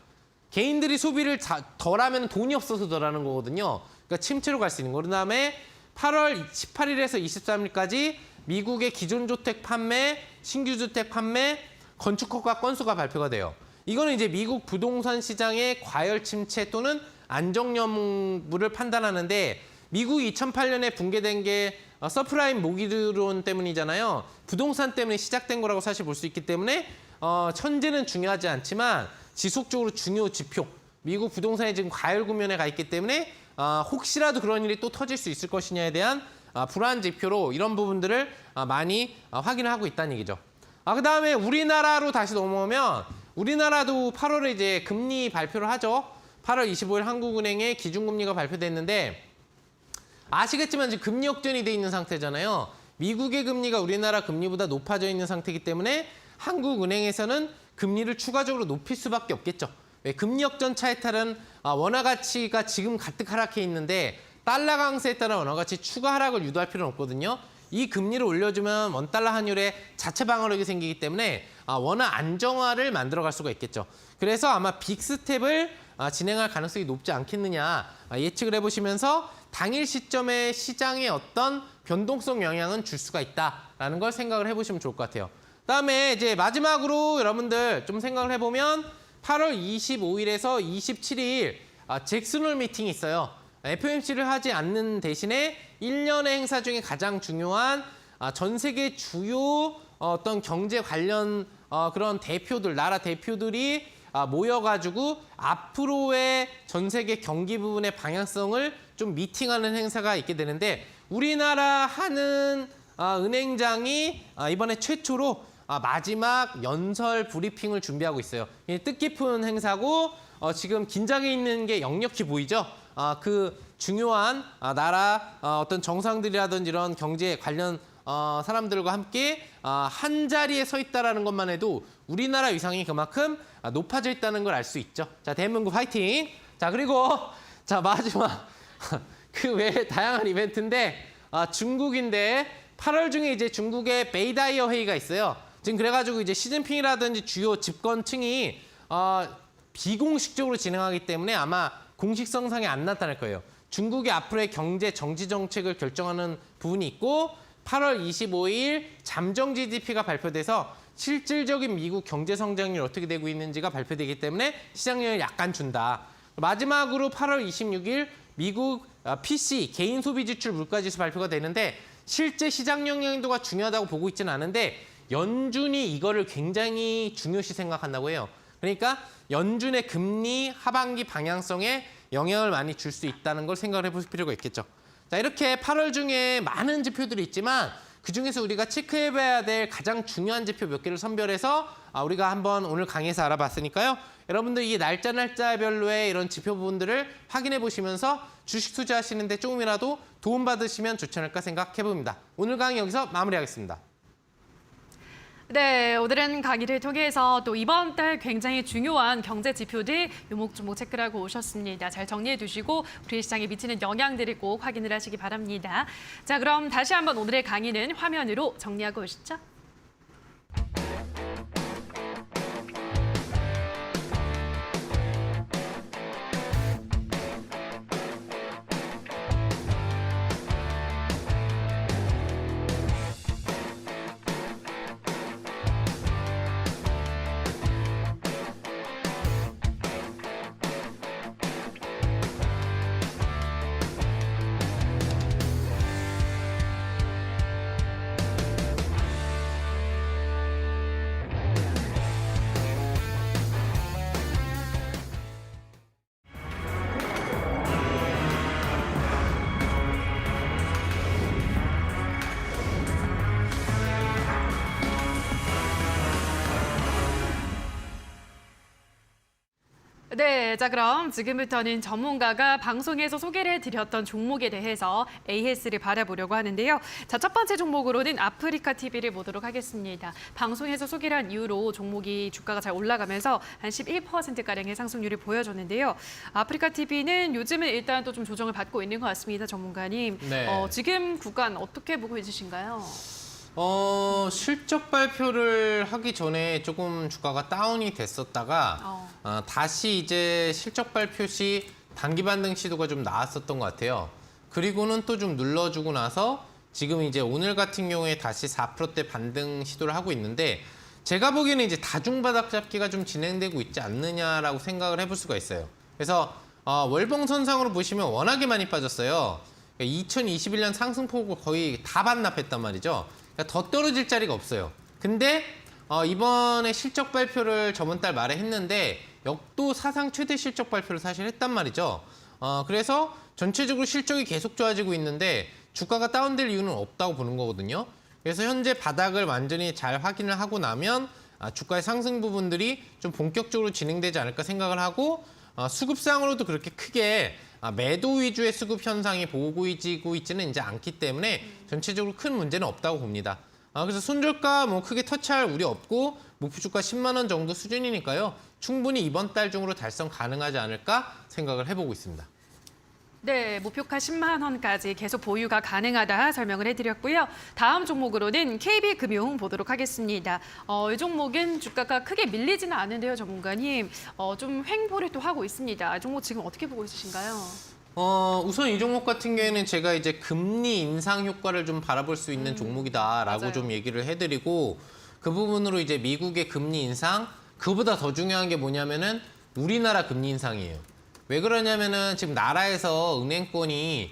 개인들이 소비를 덜하면 돈이 없어서 덜하는 거거든요. 그러니까 침체로 갈 수 있는 거. 그다음에 8월 18일에서 23일까지 미국의 기존 주택 판매, 신규 주택 판매, 건축 허가 건수가 발표가 돼요. 이거는 이제 미국 부동산 시장의 과열 침체 또는 안정 여부를 판단하는데 미국이 2008년에 붕괴된 게 서프라임 모기지론 때문이잖아요. 부동산 때문에 시작된 거라고 사실 볼 수 있기 때문에 현재는 중요하지 않지만 지속적으로 중요 지표. 미국 부동산이 지금 과열 국면에 가 있기 때문에 혹시라도 그런 일이 또 터질 수 있을 것이냐에 대한 불안 지표로 이런 부분들을 많이 확인을 하고 있다는 얘기죠. 그다음에 우리나라로 다시 넘어오면 우리나라도 8월에 이제 금리 발표를 하죠. 8월 25일 한국은행의 기준금리가 발표됐는데 아시겠지만 지금 금리 역전이 돼 있는 상태잖아요. 미국의 금리가 우리나라 금리보다 높아져 있는 상태이기 때문에 한국은행에서는 금리를 추가적으로 높일 수밖에 없겠죠. 왜? 금리 역전 차에 따른 원화 가치가 지금 가뜩 하락해 있는데 달러 강세에 따라 원화가치 추가 하락을 유도할 필요는 없거든요. 이 금리를 올려주면 원달러 환율에 자체 방어력이 생기기 때문에 원화 안정화를 만들어갈 수가 있겠죠. 그래서 아마 빅스텝을 진행할 가능성이 높지 않겠느냐 예측을 해보시면서 당일 시점에 시장에 어떤 변동성 영향은 줄 수가 있다라는 걸 생각을 해보시면 좋을 것 같아요. 그다음에 이제 마지막으로 여러분들 좀 생각을 해보면 8월 25일에서 27일 잭슨홀 미팅이 있어요. FOMC를 하지 않는 대신에 1년의 행사 중에 가장 중요한 전 세계 주요 어떤 경제 관련 그런 대표들, 나라 대표들이 모여가지고 앞으로의 전 세계 경기 부분의 방향성을 좀 미팅하는 행사가 있게 되는데 우리나라 하는 은행장이 이번에 최초로 마지막 연설 브리핑을 준비하고 있어요. 뜻깊은 행사고 지금 긴장해 있는 게 역력히 보이죠. 그 중요한 나라 어떤 정상들이라든지 이런 경제 관련 사람들과 함께 한 자리에 서 있다라는 것만 해도 우리나라 위상이 그만큼 높아져 있다는 걸 알 수 있죠. 자, 대한민국 화이팅! 자, 그리고 자 마지막 그 외에 다양한 이벤트인데 중국인데 8월 중에 이제 중국의 베이다이어 회의가 있어요. 지금 그래가지고 이제 시진핑이라든지 주요 집권층이 비공식적으로 진행하기 때문에 아마 공식성상에 안 나타날 거예요. 중국의 앞으로의 경제 정치 정책을 결정하는 부분이 있고 8월 25일 잠정 GDP가 발표돼서 실질적인 미국 경제 성장률이 어떻게 되고 있는지가 발표되기 때문에 시장 영향을 약간 준다. 마지막으로 8월 26일 미국 PC 개인 소비 지출 물가지수 발표가 되는데 실제 시장 영향도가 중요하다고 보고 있지는 않은데 연준이 이거를 굉장히 중요시 생각한다고 해요. 그러니까 연준의 금리 하반기 방향성에 영향을 많이 줄 수 있다는 걸 생각을 해볼 필요가 있겠죠. 자, 이렇게 8월 중에 많은 지표들이 있지만 그중에서 우리가 체크해봐야 될 가장 중요한 지표 몇 개를 선별해서 우리가 한번 오늘 강의에서 알아봤으니까요. 여러분들 이 날짜별로의 이런 지표 부분들을 확인해 보시면서 주식 투자하시는데 조금이라도 도움받으시면 좋지 않을까 생각해 봅니다. 오늘 강의 여기서 마무리하겠습니다. 네, 오늘은 강의를 통해서 또 이번 달 굉장히 중요한 경제 지표들 요목조목 체크를 하고 오셨습니다. 잘 정리해 두시고 우리 시장에 미치는 영향들을 꼭 확인을 하시기 바랍니다. 자, 그럼 다시 한번 오늘의 강의는 화면으로 정리하고 오시죠. 네, 자 그럼 지금부터는 전문가가 방송에서 소개를 해드렸던 종목에 대해서 AS를 바라보려고 하는데요. 자, 첫 번째 종목으로는 아프리카 TV를 보도록 하겠습니다. 방송에서 소개를 한 이후로 종목이 주가가 잘 올라가면서 한 11%가량의 상승률을 보여줬는데요. 아프리카 TV는 요즘은 일단 또 좀 조정을 받고 있는 것 같습니다, 전문가님. 네. 지금 구간 어떻게 보고 있으신가요? 실적 발표를 하기 전에 조금 주가가 다운이 됐었다가 다시 이제 실적 발표 시 단기 반등 시도가 좀 나왔었던 것 같아요. 그리고는 또 좀 눌러주고 나서 지금 이제 오늘 같은 경우에 다시 4%대 반등 시도를 하고 있는데 제가 보기에는 이제 다중바닥 잡기가 좀 진행되고 있지 않느냐라고 생각을 해볼 수가 있어요. 그래서 월봉선상으로 보시면 워낙에 많이 빠졌어요. 2021년 상승폭을 거의 다 반납했단 말이죠. 그러니까 더 떨어질 자리가 없어요. 근데 이번에 실적 발표를 저번 달 말에 했는데 역도 사상 최대 실적 발표를 사실 했단 말이죠. 그래서 전체적으로 실적이 계속 좋아지고 있는데 주가가 다운될 이유는 없다고 보는 거거든요. 그래서 현재 바닥을 완전히 잘 확인을 하고 나면 주가의 상승 부분들이 좀 본격적으로 진행되지 않을까 생각을 하고 수급상으로도 그렇게 크게 매도 위주의 수급 현상이 보이고 있지는 이제 않기 때문에 전체적으로 큰 문제는 없다고 봅니다. 그래서 손절가 뭐 크게 터치할 우려 없고 목표주가 10만 원 정도 수준이니까요. 충분히 이번 달 중으로 달성 가능하지 않을까 생각을 해보고 있습니다. 네, 목표가 10만 원까지 계속 보유가 가능하다 설명을 해드렸고요. 다음 종목으로는 KB금융 보도록 하겠습니다. 이 종목은 주가가 크게 밀리지는 않은데요, 전문가님. 좀 횡보를 또 하고 있습니다. 이 종목 지금 어떻게 보고 있으신가요? 우선 이 종목 같은 경우에는 제가 이제 금리 인상 효과를 좀 바라볼 수 있는 종목이다라고 맞아요. 좀 얘기를 해드리고 그 부분으로 이제 미국의 금리 인상, 그보다 더 중요한 게 뭐냐면은 우리나라 금리 인상이에요. 왜 그러냐면은 지금 나라에서 은행권이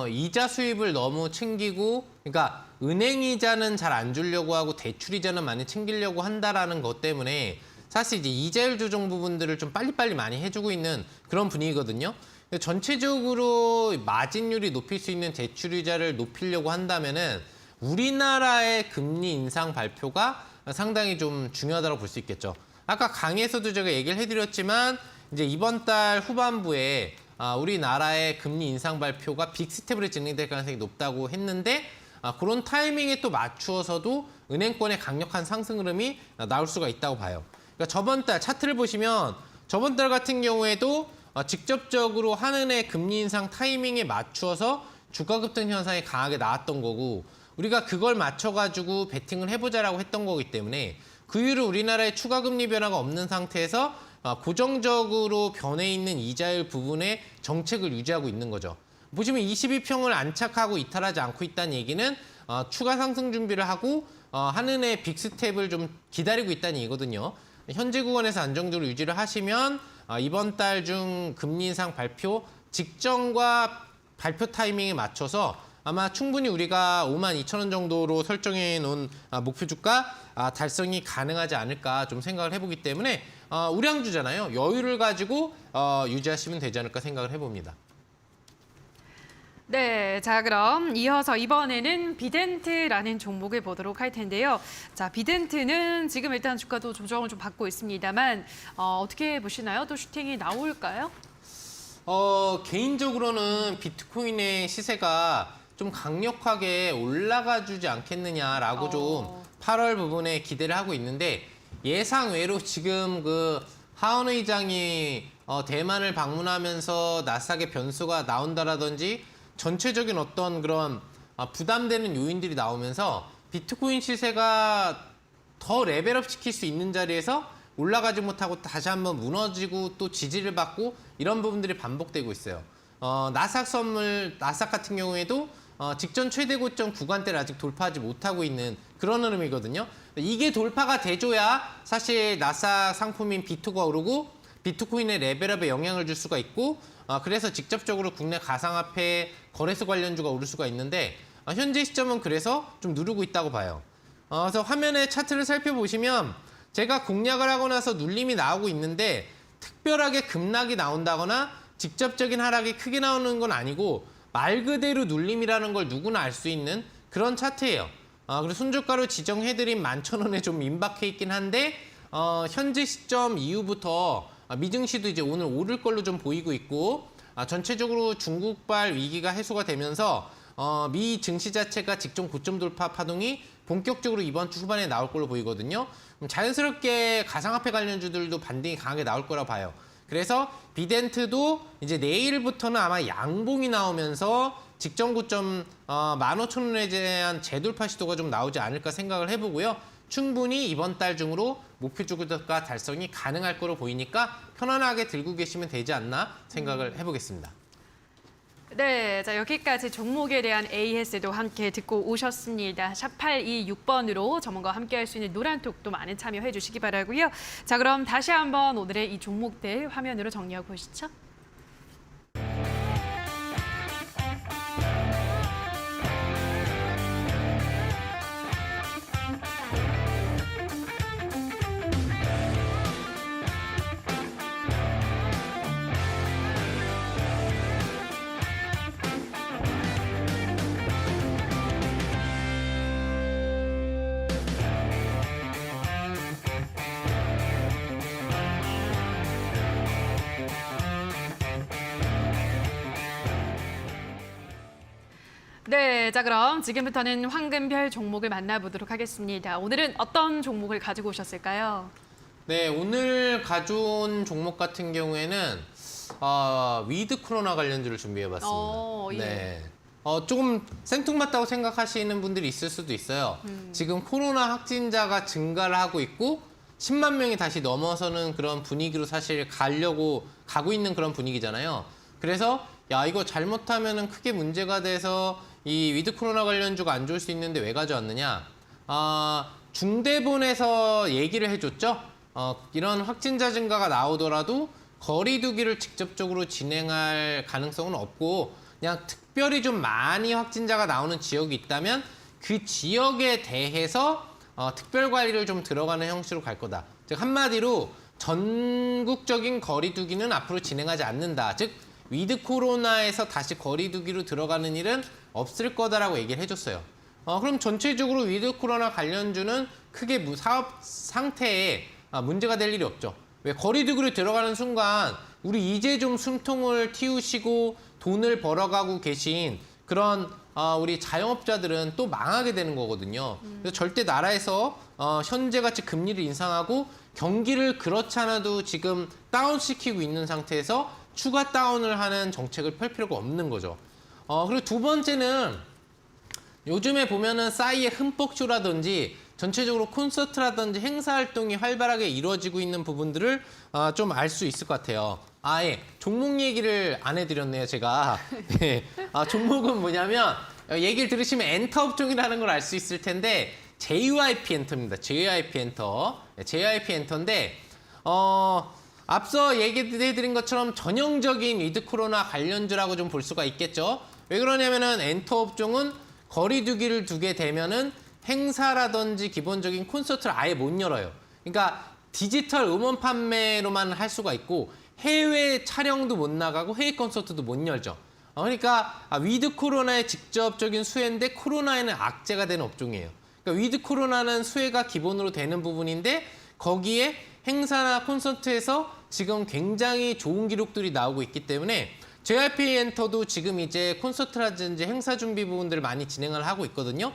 이자 수입을 너무 챙기고, 그러니까 은행 이자는 잘 안 주려고 하고 대출 이자는 많이 챙기려고 한다라는 것 때문에 사실 이제 이자율 조정 부분들을 좀 빨리빨리 많이 해주고 있는 그런 분위기거든요. 전체적으로 마진율이 높일 수 있는 대출 이자를 높이려고 한다면은 우리나라의 금리 인상 발표가 상당히 좀 중요하다고 볼 수 있겠죠. 아까 강의에서도 제가 얘기를 해드렸지만 이제 이번 달 후반부에 우리나라의 금리 인상 발표가 빅스텝으로 진행될 가능성이 높다고 했는데 그런 타이밍에 또 맞추어서도 은행권의 강력한 상승 흐름이 나올 수가 있다고 봐요. 그러니까 저번 달 차트를 보시면 저번 달 같은 경우에도 직접적으로 한은의 금리 인상 타이밍에 맞추어서 주가 급등 현상이 강하게 나왔던 거고 우리가 그걸 맞춰가지고 베팅을 해보자라고 했던 거기 때문에 그 이후로 우리나라의 추가 금리 변화가 없는 상태에서 고정적으로 변해 있는 이자율 부분에 정책을 유지하고 있는 거죠. 보시면 22평을 안착하고 이탈하지 않고 있다는 얘기는 추가 상승 준비를 하고 한은의 빅스텝을 좀 기다리고 있다는 얘기거든요. 현재 구간에서 안정적으로 유지를 하시면 이번 달 중 금리 인상 발표 직전과 발표 타이밍에 맞춰서 아마 충분히 우리가 52,000원 정도로 설정해 놓은 목표 주가 달성이 가능하지 않을까 좀 생각을 해보기 때문에 우량주잖아요. 여유를 가지고 유지하시면 되지 않을까 생각을 해봅니다. 네, 자 그럼 이어서 이번에는 비덴트라는 종목을 보도록 할 텐데요. 자, 비덴트는 지금 일단 주가도 조정을 좀 받고 있습니다만 어떻게 보시나요? 또 슈팅이 나올까요? 개인적으로는 비트코인의 시세가 좀 강력하게 올라가 주지 않겠느냐라고 좀 8월 부분에 기대를 하고 있는데 예상 외로 지금 그 하원 의장이 대만을 방문하면서 나스닥의 변수가 나온다라든지 전체적인 어떤 그런 부담되는 요인들이 나오면서 비트코인 시세가 더 레벨업 시킬 수 있는 자리에서 올라가지 못하고 다시 한번 무너지고 또 지지를 받고 이런 부분들이 반복되고 있어요. 나스닥 같은 경우에도 직전 최대 고점 구간대를 아직 돌파하지 못하고 있는 그런 흐름이거든요. 이게 돌파가 돼줘야 사실 나스닥 상품인 비트가 오르고 비트코인의 레벨업에 영향을 줄 수가 있고 그래서 직접적으로 국내 가상화폐 거래소 관련주가 오를 수가 있는데 현재 시점은 그래서 좀 누르고 있다고 봐요. 그래서 화면에 차트를 살펴보시면 제가 공략을 하고 나서 눌림이 나오고 있는데 특별하게 급락이 나온다거나 직접적인 하락이 크게 나오는 건 아니고 말 그대로 눌림이라는 걸 누구나 알 수 있는 그런 차트예요. 그리고 순저가로 지정해드린 11,000원에 좀 임박해 있긴 한데 현재 시점 이후부터 미증시도 이제 오늘 오를 걸로 좀 보이고 있고 전체적으로 중국발 위기가 해소가 되면서 미 증시 자체가 직전 고점 돌파 파동이 본격적으로 이번 주 후반에 나올 걸로 보이거든요. 자연스럽게 가상화폐 관련주들도 반등이 강하게 나올 거라 봐요. 그래서 비덴트도 이제 내일부터는 아마 양봉이 나오면서 직전 고점 15,000원에 대한 재돌파 시도가 좀 나오지 않을까 생각을 해보고요. 충분히 이번 달 중으로 목표 주가 달성이 가능할 거로 보이니까 편안하게 들고 계시면 되지 않나 생각을 해보겠습니다. 네, 자 여기까지 종목에 대한 AS도 함께 듣고 오셨습니다. 샵 826번으로 전문가와 함께 할 수 있는 노란톡도 많은 참여해 주시기 바라고요. 자 그럼 다시 한번 오늘의 이 종목들 화면으로 정리하고 보시죠. 네, 자 그럼 지금부터는 황금별 종목을 만나보도록 하겠습니다. 오늘은 어떤 종목을 가지고 오셨을까요? 네, 오늘 가져온 종목 같은 경우에는 위드 코로나 관련주를 준비해봤습니다. 예. 네. 조금 생뚱맞다고 생각하시는 분들이 있을 수도 있어요. 지금 코로나 확진자가 증가를 하고 있고 10만 명이 다시 넘어서는 그런 분위기로 사실 가고 있는 그런 분위기잖아요. 그래서 야, 이거 잘못하면은 크게 문제가 돼서 이 위드 코로나 관련주가 안 좋을 수 있는데 왜 가져왔느냐? 중대본에서 얘기를 해줬죠. 이런 확진자 증가가 나오더라도 거리 두기를 직접적으로 진행할 가능성은 없고 그냥 특별히 좀 많이 확진자가 나오는 지역이 있다면 그 지역에 대해서 특별 관리를 좀 들어가는 형식으로 갈 거다. 즉 한마디로 전국적인 거리 두기는 앞으로 진행하지 않는다. 즉 위드 코로나에서 다시 거리 두기로 들어가는 일은 없을 거다라고 얘기를 해줬어요. 그럼 전체적으로 위드 코로나 관련주는 크게 사업 상태에 문제가 될 일이 없죠. 왜 거리 두기로 들어가는 순간 우리 이제 좀 숨통을 틔우시고 돈을 벌어가고 계신 그런 우리 자영업자들은 또 망하게 되는 거거든요. 그래서 절대 나라에서 현재같이 금리를 인상하고 경기를 그렇지 않아도 지금 다운시키고 있는 상태에서 추가 다운을 하는 정책을 펼 필요가 없는 거죠. 그리고 두 번째는 요즘에 보면은 싸이의 흠뻑쇼라든지 전체적으로 콘서트라든지 행사 활동이 활발하게 이루어지고 있는 부분들을 좀 알 수 있을 것 같아요. 예. 종목 얘기를 안 해드렸네요, 제가. 네. 종목은 뭐냐면 얘기를 들으시면 엔터 업종이라는 걸 알 수 있을 텐데 JYP 엔터입니다. JYP 엔터. 네, JYP 엔터인데 앞서 얘기해드린 것처럼 전형적인 위드 코로나 관련주라고 좀 볼 수가 있겠죠. 왜 그러냐면은 엔터 업종은 거리 두기를 두게 되면은 행사라든지 기본적인 콘서트를 아예 못 열어요. 그러니까 디지털 음원 판매로만 할 수가 있고 해외 촬영도 못 나가고 해외 콘서트도 못 열죠. 그러니까 위드 코로나의 직접적인 수혜인데 코로나에는 악재가 되는 업종이에요. 그러니까 위드 코로나는 수혜가 기본으로 되는 부분인데 거기에 행사나 콘서트에서 지금 굉장히 좋은 기록들이 나오고 있기 때문에 JYP 엔터도 지금 이제 콘서트라든지 행사 준비 부분들을 많이 진행을 하고 있거든요.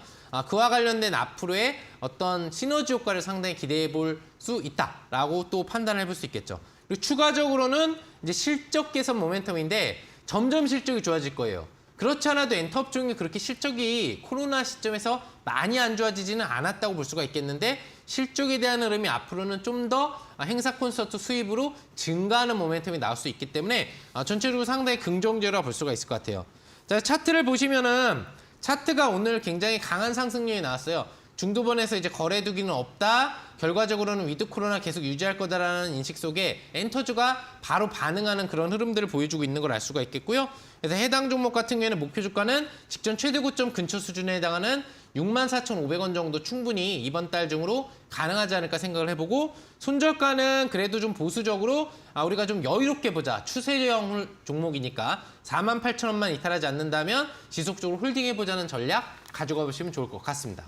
그와 관련된 앞으로의 어떤 시너지 효과를 상당히 기대해 볼 수 있다라고 또 판단을 해볼 수 있겠죠. 그리고 추가적으로는 이제 실적 개선 모멘텀인데 점점 실적이 좋아질 거예요. 그렇지 않아도 엔터 업종이 그렇게 실적이 코로나 시점에서 많이 안 좋아지지는 않았다고 볼 수가 있겠는데 실적에 대한 흐름이 앞으로는 좀 더 행사 콘서트 수입으로 증가하는 모멘텀이 나올 수 있기 때문에 전체적으로 상당히 긍정적이라고 볼 수가 있을 것 같아요. 자, 차트를 보시면은 차트가 오늘 굉장히 강한 상승률이 나왔어요. 중도본에서 이제 거래 두기는 없다. 결과적으로는 위드 코로나 계속 유지할 거다라는 인식 속에 엔터주가 바로 반응하는 그런 흐름들을 보여주고 있는 걸 알 수가 있겠고요. 그래서 해당 종목 같은 경우에는 목표 주가는 직전 최대 고점 근처 수준에 해당하는 64,500원 정도 충분히 이번 달 중으로 가능하지 않을까 생각을 해보고 손절가는 그래도 좀 보수적으로 우리가 좀 여유롭게 보자. 추세형 종목이니까 48,000원만 이탈하지 않는다면 지속적으로 홀딩해보자는 전략 가져가 보시면 좋을 것 같습니다.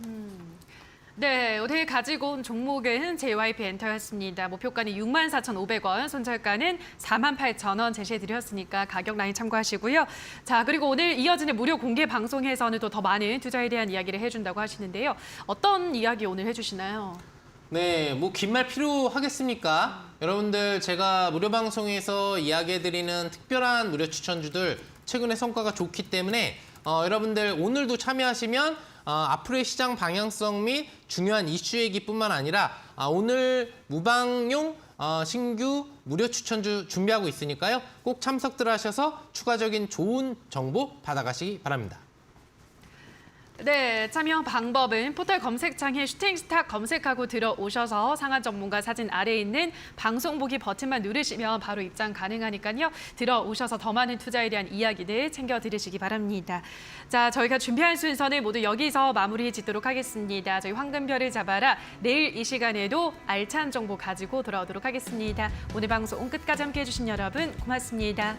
네, 오늘 가지고 온 종목은 JYP 엔터였습니다. 목표가는 64,500원, 손절가는 48,000원 제시해드렸으니까 가격 라인 참고하시고요. 자, 그리고 오늘 이어지는 무료 공개 방송에서는 또 더 많은 투자에 대한 이야기를 해준다고 하시는데요. 어떤 이야기 오늘 해주시나요? 네, 뭐 긴 말 필요하겠습니까? 여러분들 제가 무료 방송에서 이야기해드리는 특별한 무료 추천주들 최근에 성과가 좋기 때문에 여러분들 오늘도 참여하시면 앞으로의 시장 방향성 및 중요한 이슈 얘기뿐만 아니라 오늘 무방용 신규 무료 추천주 준비하고 있으니까요. 꼭 참석들 하셔서 추가적인 좋은 정보 받아가시기 바랍니다. 네, 참여 방법은 포털 검색창에 슈팅스탁 검색하고 들어오셔서 상한 전문가 사진 아래에 있는 방송 보기 버튼만 누르시면 바로 입장 가능하니까요. 들어오셔서 더 많은 투자에 대한 이야기들 챙겨 들으시기 바랍니다. 자, 저희가 준비한 순서는 모두 여기서 마무리 짓도록 하겠습니다. 저희 황금별을 잡아라. 내일 이 시간에도 알찬 정보 가지고 돌아오도록 하겠습니다. 오늘 방송 끝까지 함께해 주신 여러분 고맙습니다.